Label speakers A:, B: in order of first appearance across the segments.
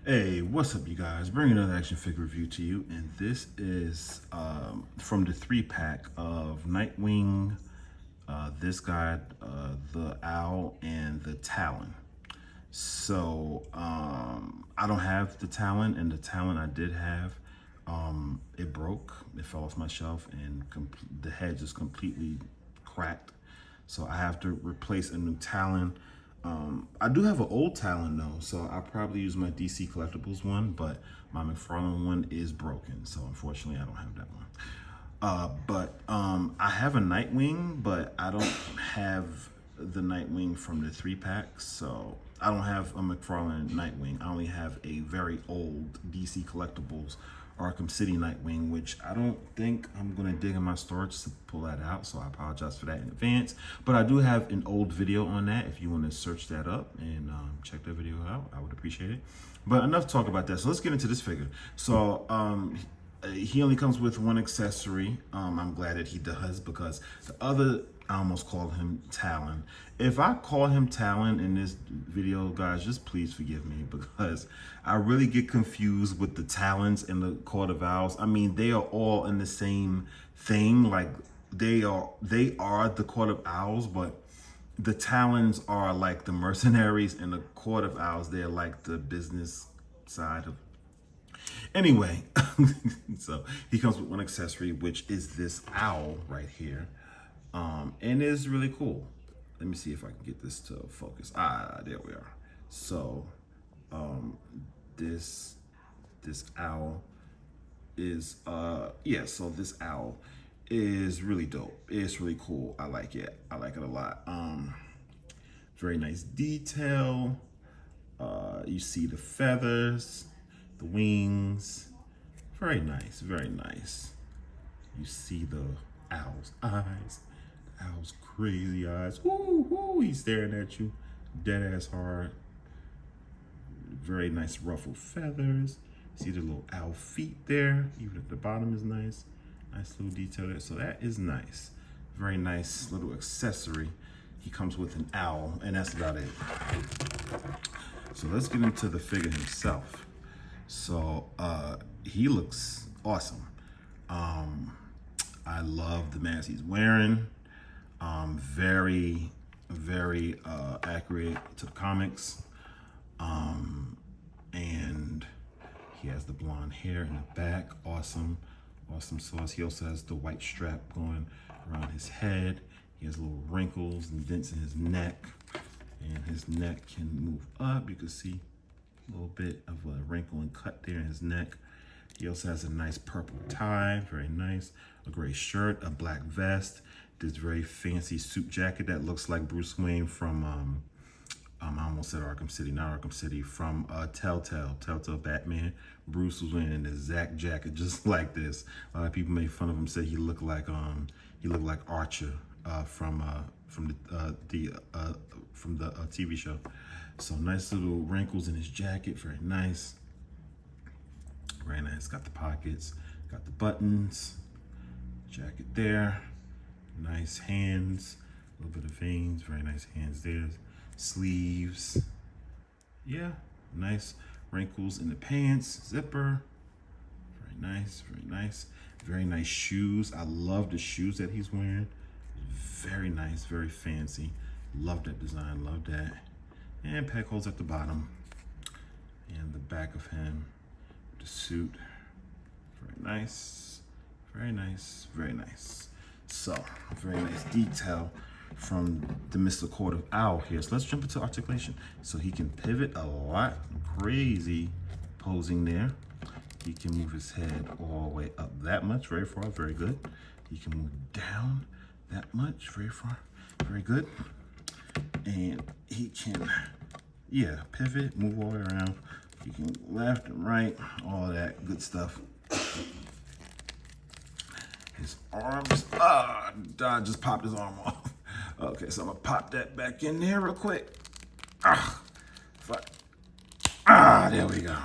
A: Hey, what's up, you guys? Bringing another action figure review to you, and this is from the 3-pack of Nightwing, this guy, the Owl, and the Talon. So I don't have the Talon, and the Talon I did have, it broke. It fell off my shelf, and the head just completely cracked. So I have to replace a new Talon. I do have an old Talon though, so I'll probably use my DC Collectibles one, but my McFarlane one is broken, so unfortunately I don't have that one. I have a Nightwing, but I don't have the Nightwing from the 3-pack, so I don't have a McFarlane Nightwing. I only have a very old DC Collectibles Arkham City Nightwing, which I don't think I'm gonna dig in my storage to pull that out, so I apologize for that in advance. But I do have an old video on that if you want to search that up and check that video out. I would appreciate it. But enough talk about that. So let's get into this figure. So he only comes with one accessory. I'm glad that he does, because the other, I almost called him Talon. If I call him Talon in this video, guys, just please forgive me, because I really get confused with the Talons and the Court of Owls. I mean, they are all in the same thing. Like they are the Court of Owls, but the Talons are like the mercenaries, and the Court of Owls, they're like the business side of. Anyway, so he comes with one accessory, which is this owl right here. And it's really cool. Let me see if I can get this to focus. There we are. So this owl is so this owl is really dope. It's really cool. I like it. I like it a lot. Very nice detail. You see the feathers, the wings. Very nice, very nice. You see the owl's eyes. The owl's crazy eyes. Woo, woo, he's staring at you dead ass hard. Very nice ruffled feathers. See the little owl feet there. Even at the bottom is nice. Nice little detail there. So that is nice. Very nice little accessory. He comes with an owl, and that's about it. So let's get into the figure himself. So he looks awesome. I love the mask he's wearing. Very, very accurate to the comics. And he has the blonde hair in the back. Awesome, awesome sauce. He also has the white strap going around his head. He has little wrinkles and dents in his neck, and his neck can move up. You can see a little bit of a wrinkle and cut there in his neck. He also has a nice purple tie, very nice. A gray shirt, a black vest, this very fancy suit jacket that looks like Bruce Wayne from, I almost said Arkham City, not Arkham City, from Telltale Batman. Bruce was wearing an exact jacket just like this. A lot of people made fun of him, said he looked like Archer from the TV show. So nice little wrinkles in his jacket, very nice. Very nice. Got the pockets, got the buttons, jacket there. Nice hands, a little bit of veins, very nice hands there. Sleeves. Yeah, nice wrinkles in the pants, zipper. Very nice, very nice. Very nice shoes. I love the shoes that he's wearing. Very nice, very fancy. Love that design, love that. And peg holes at the bottom. And the back of him, the suit. Very nice, very nice, very nice. So, very nice detail from the Mr. Court of Owl here. So let's jump into articulation. So he can pivot a lot. Crazy posing there. He can move his head all the way up that much, very far, very good. He can move down that much, very far, very good. And he can, pivot, move all the way around. He can left and right, all that good stuff. His arms, I just popped his arm off. Okay, so I'm gonna pop that back in there real quick. Fuck. There we go.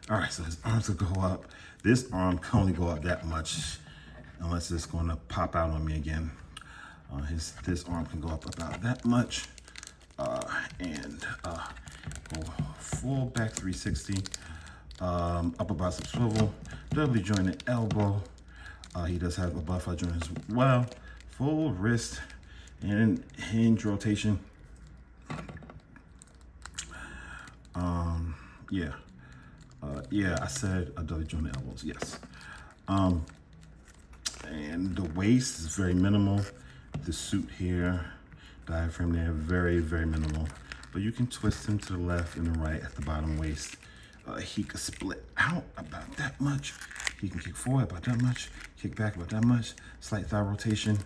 A: All right, so his arms will go up. This arm can only go up that much, unless it's gonna pop out on me again. This arm can go up about that much. And Go full back 360. Upper bicep swivel, doubly jointed elbow. He does have a butterfly joint as well. Full wrist and hinge rotation. Yeah, I said a doubly jointed elbows, yes. And the waist is very minimal. The suit here, diaphragm there, very, very minimal. But you can twist him to the left and the right at the bottom waist. He could split out about that much. He can kick forward about that much, kick back about that much, slight thigh rotation,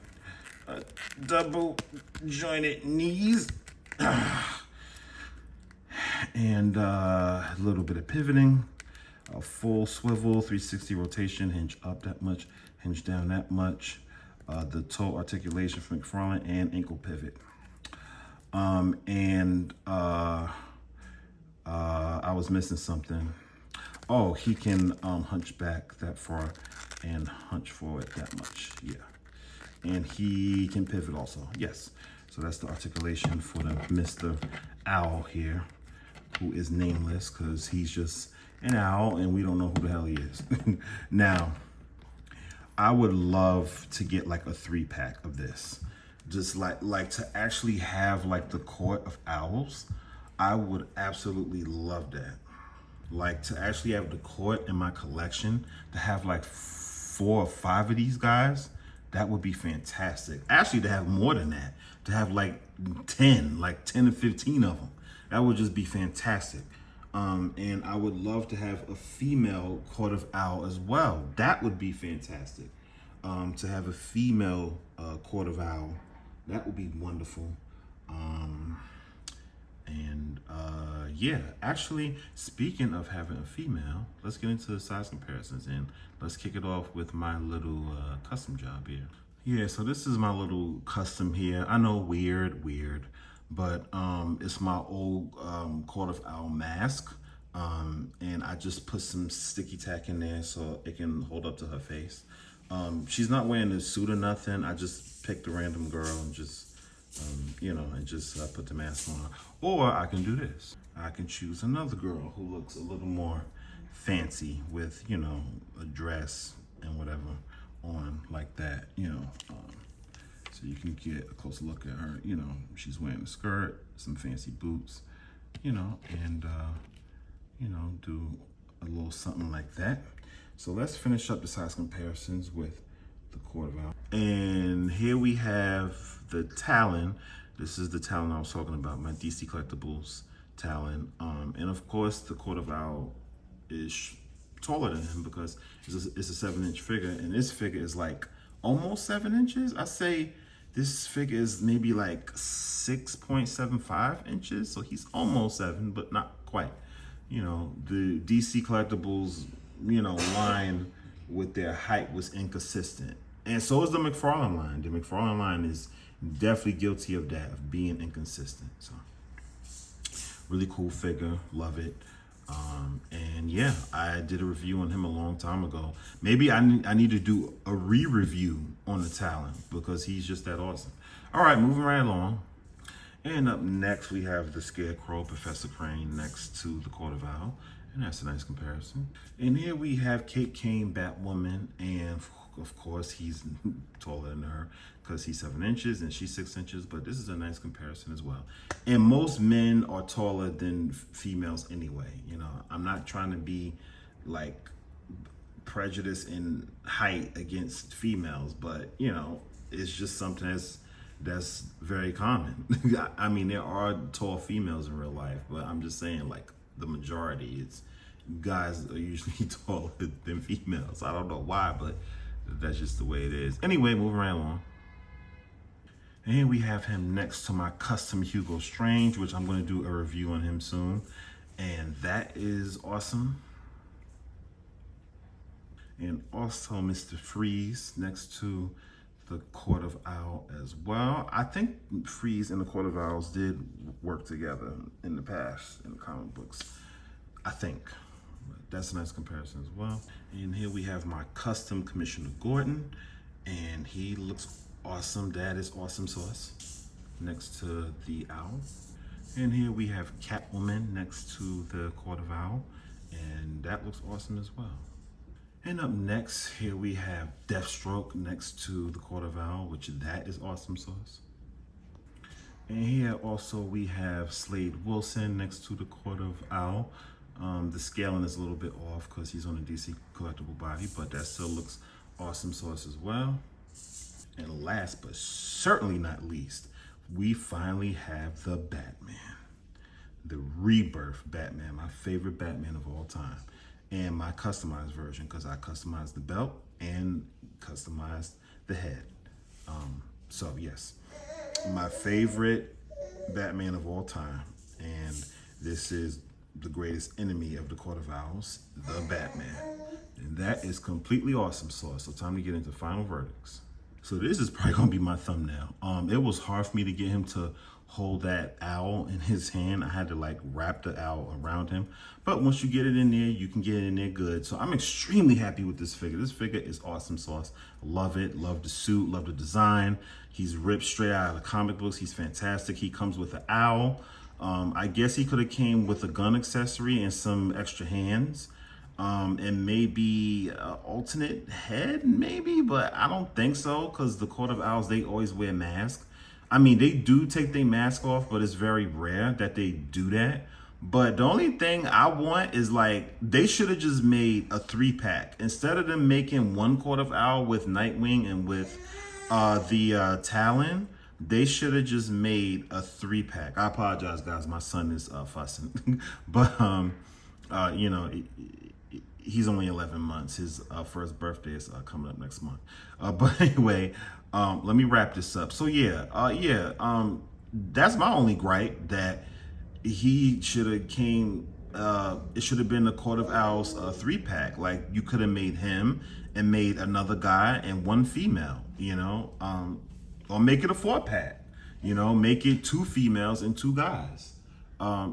A: double jointed knees, and a little bit of pivoting, a full swivel, 360 rotation, hinge up that much, hinge down that much, the toe articulation from McFarlane, and ankle pivot. I was missing something. Oh, he can hunch back that far and hunch forward that much, yeah. And he can pivot also, yes. So that's the articulation for the Mr. Owl here, who is nameless because he's just an owl and we don't know who the hell he is. Now, I would love to get like a 3-pack of this. Just like to actually have like the court of owls. I would absolutely love that. Like to actually have the court in my collection, to have like 4 or 5 of these guys, that would be fantastic. Actually, to have more than that, to have like 10 to 15 of them, that would just be fantastic. And I would love to have a female court of owl as well. That would be fantastic. To have a female court of owl, that would be wonderful. Yeah, actually, speaking of having a female, let's get into the size comparisons and let's kick it off with my little custom job here. Yeah, so this is my little custom here. I know, weird, but it's my old court of owl mask. And I just put some sticky tack in there so it can hold up to her face. She's not wearing a suit or nothing. I just picked a random girl and just, put the mask on. Or I can do this. I can choose another girl who looks a little more fancy with, a dress and whatever on like that, so you can get a closer look at her. She's wearing a skirt, some fancy boots, and do a little something like that. So let's finish up the size comparisons with the court of owl. And here we have the Talon. This is the Talon I was talking about, my DC Collectibles Talon. And of course, the court of owl is taller than him because it's a 7-inch figure, and this figure is like almost 7 inches. I say this figure is maybe like 6.75 inches, so he's almost 7, but not quite. The DC Collectibles, line with their height was inconsistent. And so is the McFarlane line. The McFarlane line is definitely guilty of that, of being inconsistent. So, really cool figure, love it. And yeah, I did a review on him a long time ago. Maybe I need to do a re-review on the Talon because he's just that awesome. All right, moving right along. And up next, we have the Scarecrow, Professor Crane, next to the Court of Owl. And that's a nice comparison. And here we have Kate Kane, Batwoman, and of course, he's taller than her because he's 7 inches and she's 6 inches, but this is a nice comparison as well. And most men are taller than females anyway. I'm not trying to be like prejudiced in height against females, but it's just something that's very common. I mean, there are tall females in real life, but I'm just saying, like, the majority, it's guys are usually taller than females. I don't know why, but that's just the way it is. Anyway, moving right along. And we have him next to my custom Hugo Strange, which I'm going to do a review on him soon. And that is awesome. And also Mr. Freeze next to the Court of Owl as well. I think Freeze and the Court of Owls did work together in the past in the comic books, I think. But that's a nice comparison as well. And here we have my custom Commissioner Gordon, and he looks awesome. That is awesome sauce next to the owl. And here we have Catwoman next to the Court of Owl, and that looks awesome as well. And up next, here we have Deathstroke next to the Court of Owl, which that is awesome sauce. And here also we have Slade Wilson next to the Court of Owl. The scaling is a little bit off because he's on a DC collectible body, but that still looks awesome sauce as well. And last but certainly not least, we finally have the Batman. The Rebirth Batman, my favorite Batman of all time. And my customized version, because I customized the belt and customized the head. So yes, my favorite Batman of all time. And this is the greatest enemy of the Court of Owls, the Batman. And that is completely awesome sauce. So time to get into final verdicts. So this is probably gonna be my thumbnail. It was hard for me to get him to hold that owl in his hand. I had to like wrap the owl around him. But once you get it in there, you can get it in there good. So I'm extremely happy with this figure. This figure is awesome sauce. Love it, love the suit, love the design. He's ripped straight out of the comic books. He's fantastic. He comes with an owl. I guess he could have came with a gun accessory and some extra hands. And maybe an alternate head, maybe, but I don't think so, because the Court of Owls, they always wear masks. I mean, they do take their mask off, but it's very rare that they do that. But the only thing I want is, like, they should have just made a 3-pack. Instead of them making one Court of Owl with Nightwing and with the Talon, they should have just made a 3-pack. I apologize, guys. My son is fussing. But, you know, he's only 11 months. His first birthday is coming up next month. But anyway, let me wrap this up. So that's my only gripe, that he should have came, it should have been the Court of Owls 3-pack. Like, you could have made him and made another guy and one female, you know, or make it a 4-pack, you know, make it 2 females and 2 guys.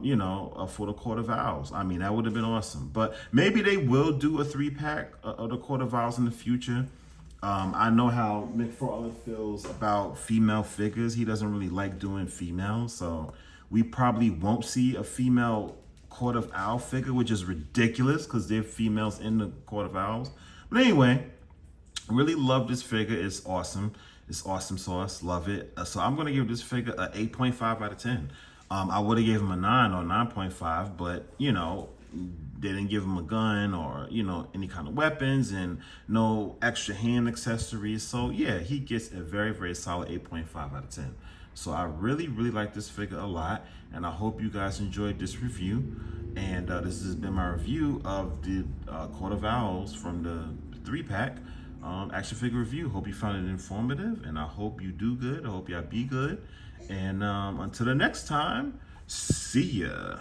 A: You know, for the Court of Owls. I mean, that would have been awesome. But maybe they will do a 3-pack of the Court of Owls in the future. I know how McFarlane feels about female figures. He doesn't really like doing females. So we probably won't see a female Court of Owl figure, which is ridiculous because they're females in the Court of Owls. But anyway, really love this figure. It's awesome. It's awesome sauce. Love it. So I'm going to give this figure an 8.5 out of 10. I would have gave him a 9 or 9.5, but, you know, they didn't give him a gun or, you know, any kind of weapons and no extra hand accessories. So, yeah, he gets a very, very solid 8.5 out of 10. So I really, really like this figure a lot, and I hope you guys enjoyed this review. And this has been my review of the Court of Owls from the 3-pack action figure review. Hope you found it informative, and I hope you do good. I hope y'all be good. And until the next time, see ya.